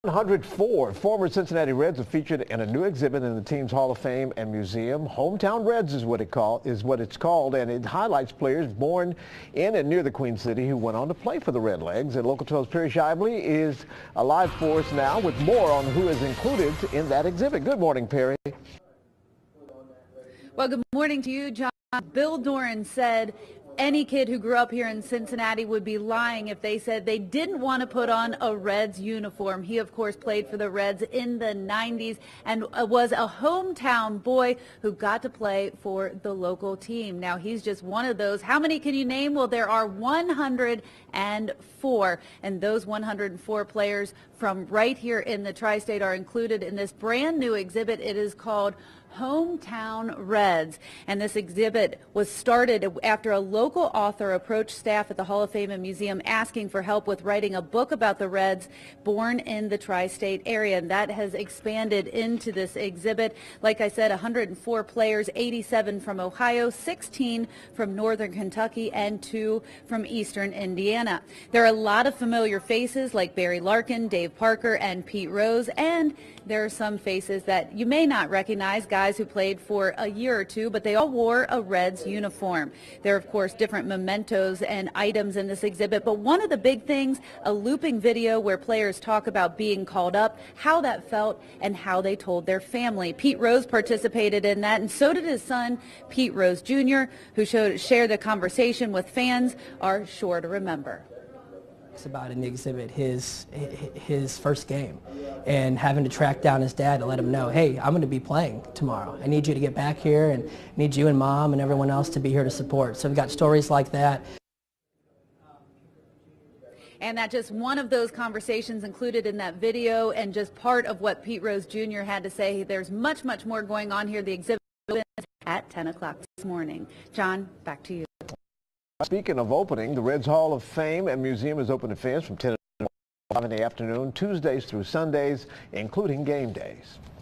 104 former Cincinnati Reds are featured in a new exhibit in the team's Hall of Fame and Museum. Hometown Reds is what it's called, and it highlights players born in and near the Queen City who went on to play for the Redlegs. And Local 12's Perry Schaible is alive for us now with more on who is included in that exhibit. Good morning, Perry. Well, good morning to you, John. Bill Doran said any kid who grew up here in Cincinnati would be lying if they said they didn't want to put on a Reds uniform. He, of course, played for the Reds in the 90s and was a hometown boy who got to play for the local team. Now, he's just one of those. How many can you name? Well, there are 104, and those 104 players from right here in the tri-state are included in this brand new exhibit. It is called Hometown Reds, and this exhibit was started after a local author approached staff at the Hall of Fame and Museum asking for help with writing a book about the Reds born in the tri-state area, and that has expanded into this exhibit. Like I said, 104 players, 87 from Ohio, 16 from Northern Kentucky, and 2 from Eastern Indiana. There are a lot of familiar faces like Barry Larkin, Dave Parker, and Pete Rose, and there are some faces that you may not recognize, guys who played for a year or two, but they all wore a Reds uniform. There are, of course, different mementos and items in this exhibit, but one of the big things, a looping video where players talk about being called up, how that felt, and how they told their family. Pete Rose participated in that, and so did his son, Pete Rose Jr., who shared the conversation with fans are sure to remember. About in the exhibit his first game and having to track down his dad to let him know, hey, I'm going to be playing tomorrow. I need you to get back here, and need you and mom and everyone else to be here to support. So we've got stories like that. And that's just one of those conversations included in that video, and just part of what Pete Rose Jr. had to say. There's much more going on here. The exhibit opens at 10 o'clock this morning. John, back to you. Speaking of opening, the Reds Hall of Fame and Museum is open to fans from 10 to 5 in the afternoon, Tuesdays through Sundays, including game days.